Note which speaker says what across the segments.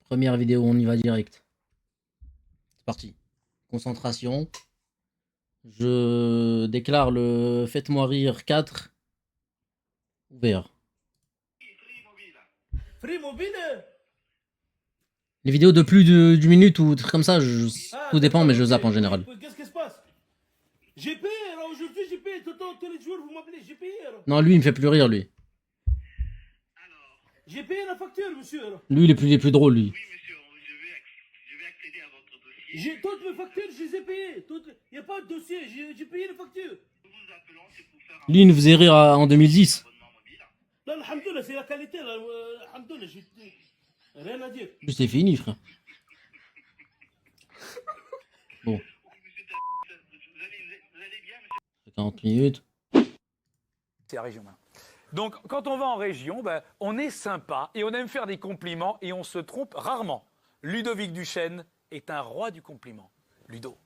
Speaker 1: Première vidéo, on y va direct. C'est parti. Concentration. Je déclare le Faites-moi rire 4 ouvert. Les vidéos de plus d'une minute ou trucs comme ça, tout dépend, mais je zappe en général.
Speaker 2: Qu'est-ce qui se passe? J'ai payé, là, aujourd'hui j'ai payé, tout le temps, tous les jours vous m'appelez, j'ai payé. Alors.
Speaker 1: Non, lui, il me fait plus rire, lui.
Speaker 2: J'ai payé la facture, monsieur. Alors.
Speaker 1: Lui, il est plus drôle, lui.
Speaker 3: Oui, monsieur, je vais accéder à votre dossier.
Speaker 2: J'ai toutes mes factures, je les ai payées. Il n'y a pas de dossier, j'ai payé les factures.
Speaker 3: Nous vous appelons, c'est pour faire
Speaker 1: Lui, il nous faisait rire en 2010.
Speaker 3: abonnement mobile.
Speaker 2: Là, alhamdoulilah, c'est la qualité, là. Alhamdoulilah, j'ai rien à dire.
Speaker 1: Juste, c'est fini, frère. Bon.
Speaker 3: Vous allez bien, monsieur?
Speaker 1: 40 minutes.
Speaker 4: C'est la région. Donc, quand on va en région, ben, on est sympa et on aime faire des compliments et on se trompe rarement. Ludovic Duchesne est un roi du compliment. Ludo.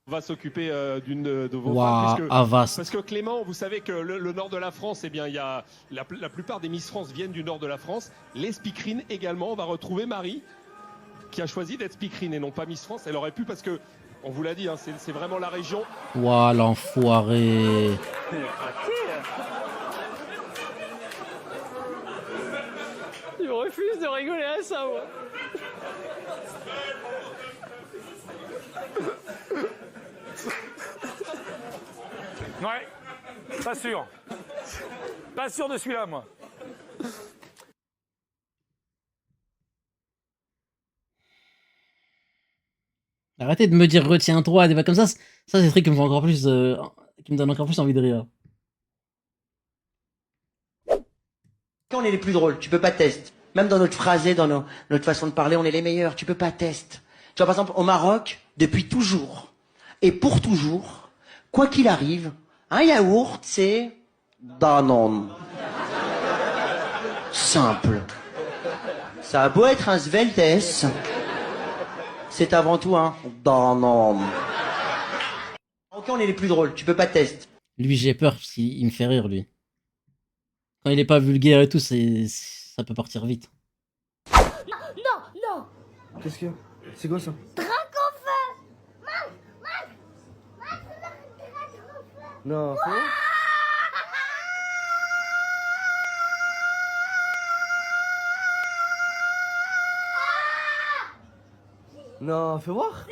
Speaker 5: On va s'occuper d'une de vos
Speaker 1: Waouh,
Speaker 5: femmes.
Speaker 1: Avast.
Speaker 5: Parce que Clément, vous savez que le nord de la France, eh bien, il y a la plupart des Miss France viennent du nord de la France. Les speakerines également. On va retrouver Marie, qui a choisi d'être speakerine et non pas Miss France. Elle aurait pu parce que, on vous l'a dit, hein, c'est vraiment la région.
Speaker 1: Waouh, l'enfoiré.
Speaker 6: Je refuse de rigoler à ça, moi.
Speaker 4: Ouais, pas sûr. Pas sûr de celui-là, moi.
Speaker 1: Arrêtez de me dire retiens-toi, des trucs comme ça. Ça, c'est des trucs qui me font encore plus, qui me donnent encore plus envie de rire.
Speaker 7: On est les plus drôles, tu peux pas tester. Même dans notre phrasé, dans notre façon de parler, on est les meilleurs, tu peux pas tester. Tu vois, par exemple, au Maroc, depuis toujours, et pour toujours, quoi qu'il arrive, un yaourt, c'est Danone. Simple. Ça a beau être un Sveltes, c'est avant tout un Danone. Ok, on est les plus drôles, tu peux pas tester.
Speaker 1: Lui, j'ai peur parce qu'il me fait rire, lui. Quand il est pas vulgaire et tout, ça peut partir vite.
Speaker 8: Non.
Speaker 2: Qu'est-ce qu'il y a? C'est quoi ça? Non, Non, fais voir.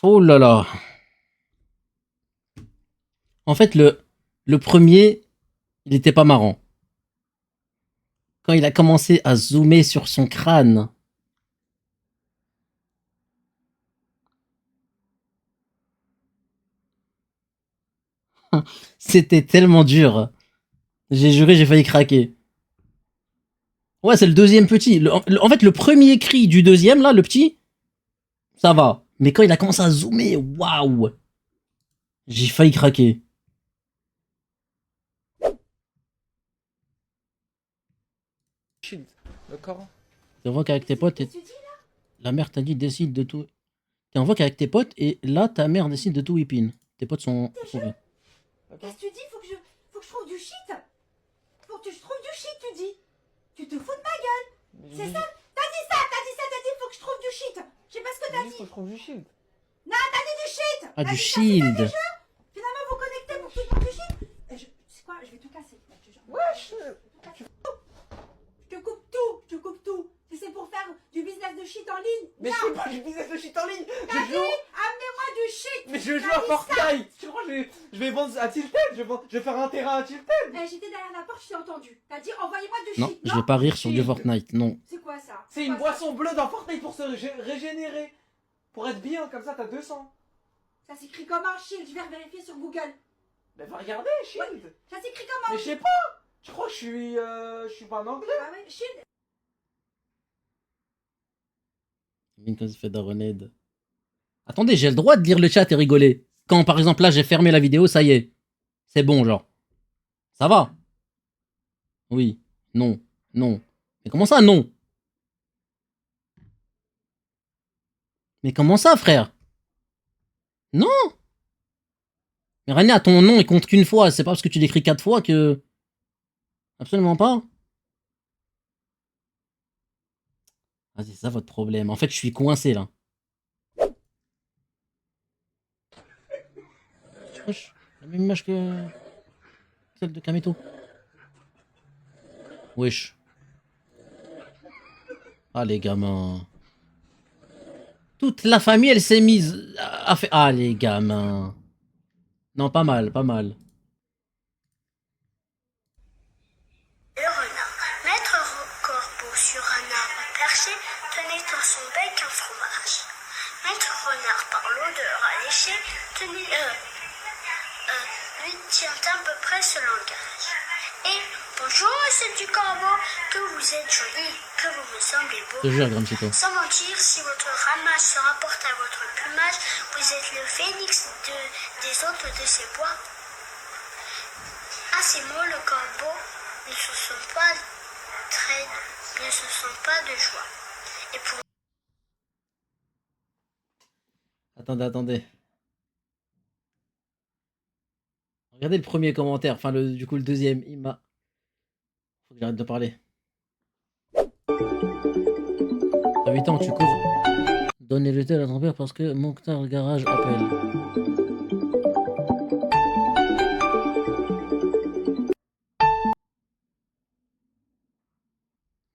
Speaker 1: Oh là là. En fait, le premier, il était pas marrant. Quand il a commencé à zoomer sur son crâne. C'était tellement dur. J'ai juré, j'ai failli craquer. Ouais, c'est le deuxième petit. En fait, le premier cri du deuxième, là, le petit, ça va. Mais quand il a commencé à zoomer, waouh, j'ai failli craquer.
Speaker 6: D'accord.
Speaker 1: T'es en voc avec tes potes et la mère t'a dit décide de tout. T'es en voc avec tes potes et là, ta mère décide de tout whippin. Tes potes sont sauvés.
Speaker 8: Qu'est-ce que tu dis? Faut que je trouve du shit. Faut que je trouve du shit, tu dis. Tu te fous de ma gueule. C'est ça? T'as dit faut que je trouve du shit. Je sais pas ce que t'as dit.
Speaker 6: Faut que je trouve du shit.
Speaker 8: Non, t'as dit du shit.
Speaker 1: Ah,
Speaker 8: T'as
Speaker 1: du
Speaker 8: dit ça, c'est pas
Speaker 1: shield.
Speaker 8: des jeux. Finalement, vous connectez pour que tu trouves du shit. C'est quoi? Je vais tout casser. Je te jure.
Speaker 6: Wesh.
Speaker 8: Je te coupe tout. C'est pour faire du business de shit en ligne.
Speaker 6: Mais
Speaker 8: Non.
Speaker 6: je fais pas du business de shit en ligne.
Speaker 8: T'as
Speaker 6: Je
Speaker 8: dit,
Speaker 6: joue.
Speaker 8: amenez-moi du shit.
Speaker 6: Mais je joue
Speaker 8: T'as
Speaker 6: à
Speaker 8: dit ça.
Speaker 6: Fortnite. Tu crois que je vais vendre à Tilted? Je vais faire un terrain à Tilted.
Speaker 8: J'étais derrière la porte, je t'ai entendu. T'as dit, envoyez-moi du
Speaker 1: Non,
Speaker 8: shit.
Speaker 1: je vais pas rire sur du Fortnite, non.
Speaker 8: C'est quoi ça?
Speaker 6: C'est une
Speaker 8: quoi, ça
Speaker 6: boisson bleue dans Fortnite pour se régénérer. Pour être bien, comme ça t'as 200.
Speaker 8: Ça s'écrit comment, Shield? Je vais vérifier sur Google.
Speaker 6: Mais va regarder, Shield.
Speaker 8: Ça s'écrit comment?
Speaker 6: Mais je sais pas. Tu crois que je suis pas en anglais?
Speaker 8: Ah ouais, Shield.
Speaker 1: Quand il fait Daroned. Attendez, j'ai le droit de lire le chat et rigoler. Quand par exemple là j'ai fermé la vidéo, ça y est. C'est bon, genre. Ça va? Oui. Non. Non. Mais comment ça, non? Mais comment ça, frère? Non! Mais Rania, ton nom il compte qu'une fois. C'est pas parce que tu l'écris 4 fois que. Absolument pas. Ah, c'est ça votre problème. En fait, je suis coincé là. Wesh, la même image que celle de Kameto. Wesh. Ah les gamins. Toute la famille, elle s'est mise à faire... Ah les gamins. Non, pas mal, pas mal.
Speaker 3: Le renard. Maître corbeau sur un arbre perché tenait dans son bec un fromage. Maître renard, par l'odeur alléchée, lui tient à peu près ce langage. Et bonjour, monsieur du corbeau, que vous êtes joli, que vous me semblez beau.
Speaker 1: Je te jure, Gramsito.
Speaker 3: Sans mentir, si votre ramage se rapporte à votre plumage, vous êtes le phénix des hôtes de ces bois. À ces mots, le corbeau ne se sent pas de joie. Et pour
Speaker 1: Attendez. Regardez le premier commentaire, enfin du coup le deuxième, il m'a... Faut que j'arrête de parler. À 8 ans, tu cours. Donnez le tel à ton père parce que Mokhtar le garage appelle.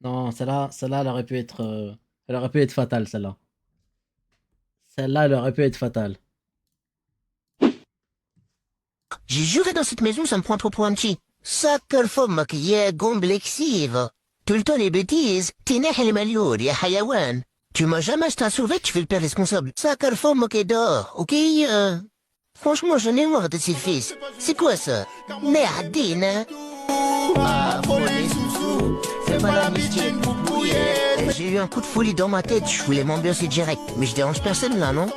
Speaker 1: Non, celle-là, elle aurait pu être... elle aurait pu être fatale, celle-là. Celle-là, elle aurait pu être fatale.
Speaker 7: J'ai juré dans cette maison, ça me prend trop pour un petit. سكر فمك يا complexive. Tout le temps les bêtises. تنحي المليون يا حيوان. Tu m'as jamais acheté un survêt, tu fais le père responsable. سكر فمك et dors, ok? Franchement, j'en ai marre de ces fils. C'est quoi ça? Merdine, hein? Ah, pour les sous-sous, c'est pas l'amitié de Poupouillet. J'ai eu un coup de folie dans ma tête, je voulais m'ambiancer direct. Mais je dérange personne là, non?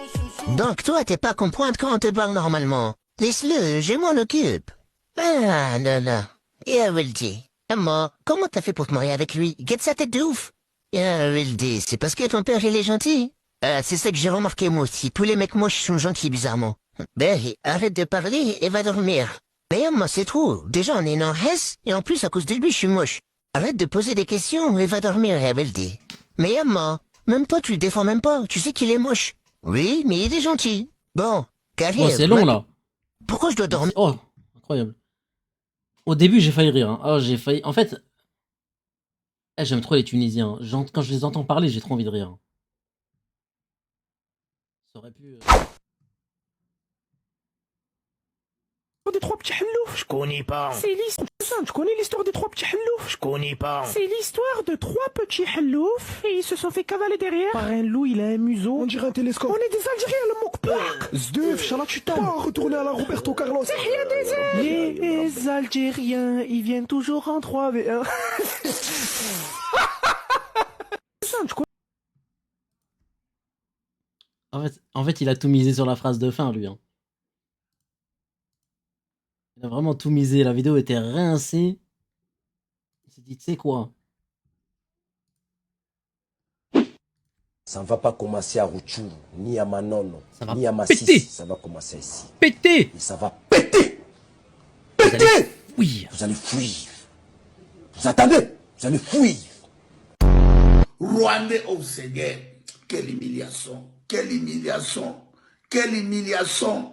Speaker 7: Donc toi, t'es pas qu'on pointe quand on te parle normalement. Laisse-le, je m'en occupe. Ah, non. Et Wildy. Maman, comment t'as fait pour te marier avec lui? Guette sa tête de ouf. Wildy, c'est parce que ton père, il est gentil. C'est ça que j'ai remarqué moi aussi. Tous les mecs moches sont gentils bizarrement. Ben, arrête de parler et va dormir. Mais moi, c'est trop. Déjà, on est une Hesse, et en plus, à cause de lui, je suis moche. Arrête de poser des questions et va dormir, Wildy. Mais moi, même toi, tu le défends même pas. Tu sais qu'il est moche. Oui, mais il est gentil. Bon, carrière.
Speaker 1: Oh, c'est long là.
Speaker 7: Pourquoi je dois dormir?
Speaker 1: Oh, incroyable. Au début, j'ai failli rire. Hein. Oh, j'ai failli... En fait... j'aime trop les Tunisiens. Quand je les entends parler, j'ai trop envie de rire. Ça aurait pu...
Speaker 2: Des trois petits halloufs. Je connais pas. C'est l'histoire. Tu connais l'histoire des trois petits halloufs? Je connais pas. C'est l'histoire de trois petits halloufs et ils se sont fait cavaler derrière par un loup. Il a un museau. On dirait un télescope. On est des Algériens, le moukpak. Zduf, Chala, tu t'as retourné à la Roberto Carlos. Les Algériens, ils viennent toujours en 3v1.
Speaker 1: En fait, il a tout misé sur la phrase de fin, lui. Hein. Il a vraiment tout misé. La vidéo était rincée. Il s'est dit, tu sais quoi?
Speaker 9: Ça ne va pas commencer à Rouchou, ni à Manon, ni à
Speaker 1: péter.
Speaker 9: Massis. Ça va commencer ici.
Speaker 1: Péter!
Speaker 9: Et ça va péter! Péter! Oui. Vous allez fuir. Vous attendez? Vous allez fuir.
Speaker 2: Rwandais au Seigneur. Quelle humiliation. Quelle humiliation. Quelle humiliation.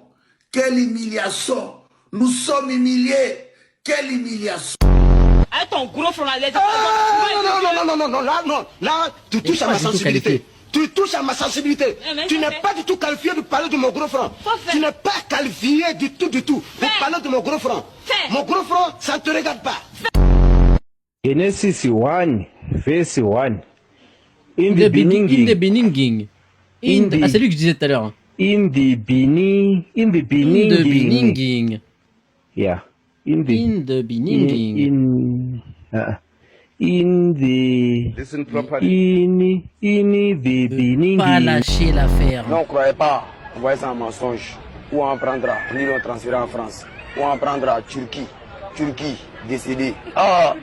Speaker 2: Quelle humiliation. Nous sommes humiliés. Quelle humiliation.
Speaker 6: Ah, ton gros front là,
Speaker 2: Là, tu touches à ma sensibilité. Tu touches à ma sensibilité. Tu n'es pas du tout qualifié de parler de mon gros front. Tu n'es pas qualifié du tout pour parler de mon gros front. Mon gros front, ça ne te regarde pas.
Speaker 10: Genesis 1, verse 1.
Speaker 1: In the beginning. Ah, c'est lui que je disais tout à l'heure.
Speaker 10: In the beginning. Yeah. In the beginning.
Speaker 2: Listen properly.
Speaker 10: In the beginning.
Speaker 1: Pas lâcher l'affaire.
Speaker 9: Non, croyez pas. Envoyez ça en mensonge. Ou on prendra, ni l'on transférera en France. Ou on prendra Turquie. Turquie, décidé. Ah!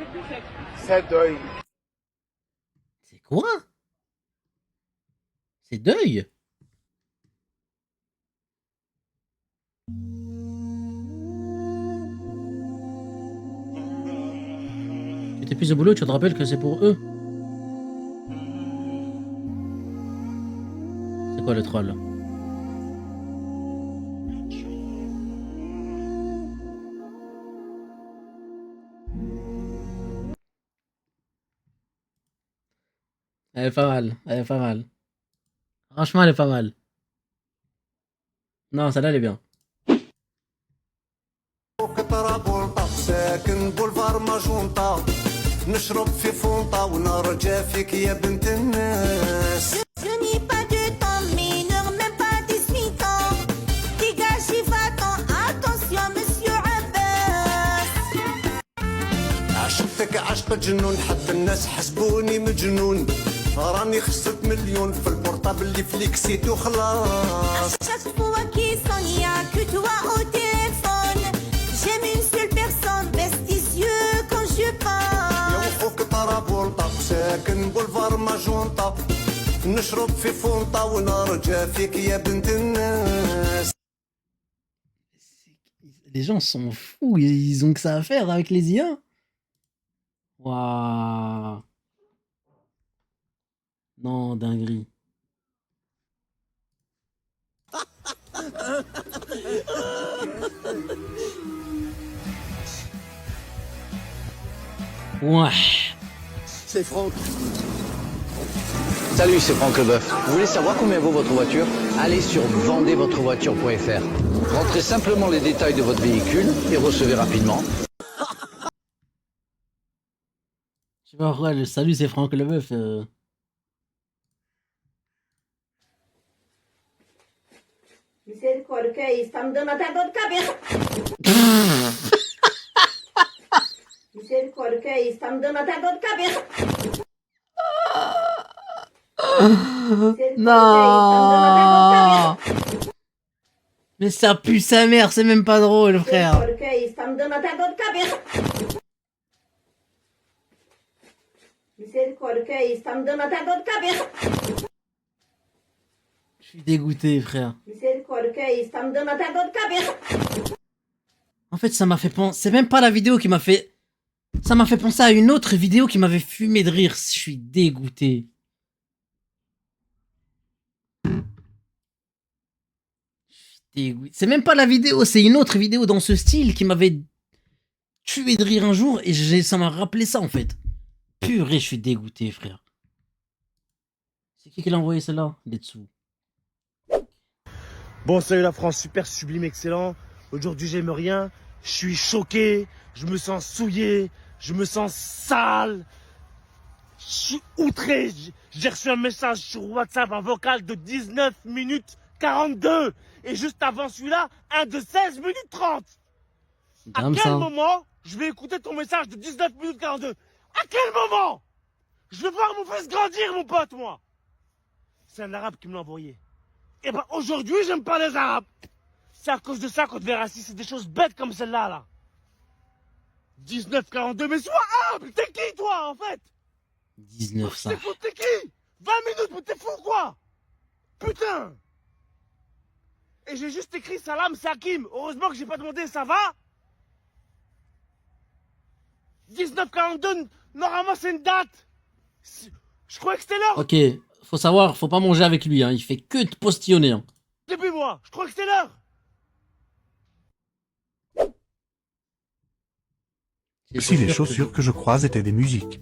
Speaker 9: C'est deuil.
Speaker 1: C'est quoi? C'est deuil. t'épuises au boulot, tu te rappelles que c'est pour eux. C'est quoi le troll? Elle est pas mal, elle est pas mal. Franchement, elle est pas mal. Non, celle-là, elle est bien.
Speaker 11: نشرب في فونطا ونرجع فيك يا بنت الناس.
Speaker 8: Je n'ai pas de temps, mineur, même pas 18 ans. Dégagez, va-t'en, attention, monsieur Abbas.
Speaker 11: عشقتك عشق جنون، حتى الناس حسبوني مجنون. راني خسرت مليون في البورطابل اللي فليكسيتو خلاص.
Speaker 8: Chaque fois qu'il sonne, y a que toi au téléphone. J'aime une seule personne, baisse tes yeux quand je parle.
Speaker 11: يا وفوك طرابولطا ساكن بولفار ماجونطا. نشرب في فونطا ونرجع فيك يا بنت الناس.
Speaker 1: Les gens sont fous, ils ont que ça à faire avec les IA. Waouh. Non, dinguerie. Ouais.
Speaker 12: C'est Franck. Salut, c'est Franck Leboeuf. Vous voulez savoir combien vaut votre voiture? Allez sur vendezvotrevoiture.fr. Rentrez simplement les détails de votre véhicule et recevez rapidement.
Speaker 1: Tu vois, ouais, le salut, c'est Franck Leboeuf.
Speaker 8: Misericórdia, que é isso? Tá me dando até dor de cabeça. Misericórdia, que é isso? Tá me dando até dor de cabeça.
Speaker 1: Non. Mais ça pue sa mère, c'est même pas drôle, frère.
Speaker 8: Misericórdia, que é isso? Tá me dando até dor de cabeça. Misericórdia, que é isso? Tá me dando até dor de cabeça.
Speaker 1: Je suis dégoûté, frère.
Speaker 8: Misericórdia, que é isso? Tá me dando até dor de cabeça.
Speaker 1: En fait, ça m'a fait penser... C'est même pas la vidéo qui m'a fait... Ça m'a fait penser à une autre vidéo qui m'avait fumé de rire. Je suis dégoûté. C'est même pas la vidéo, c'est une autre vidéo dans ce style qui m'avait tué de rire un jour et ça m'a rappelé ça en fait. Purée, je suis dégoûté, frère. C'est qui l'a envoyé celle-là? Les dessous.
Speaker 13: Bon, salut la France, super sublime, excellent. Aujourd'hui, j'aime rien. Je suis choqué. Je me sens souillé. Je me sens sale. Je suis outré. J'ai reçu un message sur WhatsApp, un vocal de 19 minutes 42. Et juste avant celui-là, un de 16 minutes 30. À quel moment je vais écouter ton message de 19 minutes 42? À quel moment? Je vais voir mon fils grandir, mon pote, moi. C'est un arabe qui me l'a envoyé. Et ben aujourd'hui, j'aime pas les arabes. C'est à cause de ça qu'on devait racisser des choses bêtes comme celle-là, là. 19-42, mais sois humble. T'es qui, toi, en fait?
Speaker 1: 19 ça.
Speaker 13: T'es qui? 20 minutes, mais t'es fou, quoi? Putain. Et j'ai juste écrit Salam, c'est Hakim. Heureusement que j'ai pas demandé ça va. 19-42, normalement c'est une date. Je croyais que c'était l'heure.
Speaker 1: Ok, faut savoir, faut pas manger avec lui, hein. Il fait que de postillonner. Hein.
Speaker 13: Depuis moi, je croyais que c'était l'heure.
Speaker 14: Si les chaussures que je croise étaient des musiques.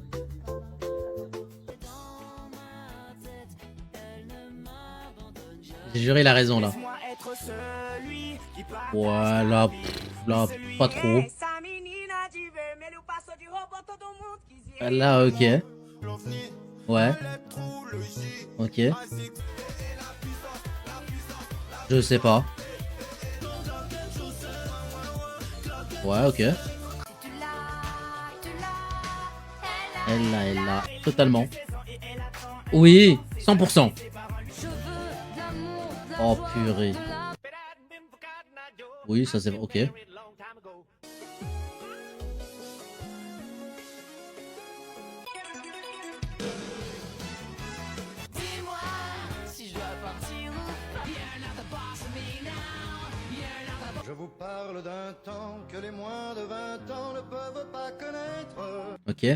Speaker 1: J'ai juré, il a raison là. Voilà, là, pas trop. Là, ok. Ouais. Ok. Je sais pas. Ouais, ok. Elle là, totalement. Oui, 100%. Oh purée. Oui, ça c'est ok.
Speaker 11: Je vous parle d'un temps que les moins de 20 ans ne peuvent pas connaître.
Speaker 1: Ok.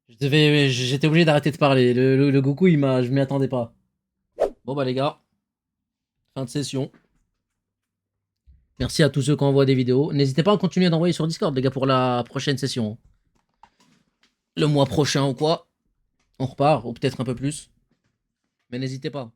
Speaker 1: J'étais obligé d'arrêter de parler. Le Goku, je m'y attendais pas. Bon bah les gars, fin de session. Merci à tous ceux qui envoient des vidéos. N'hésitez pas à continuer d'envoyer sur Discord, les gars, pour la prochaine session. Le mois prochain ou quoi. On repart, ou peut-être un peu plus. Mais n'hésitez pas.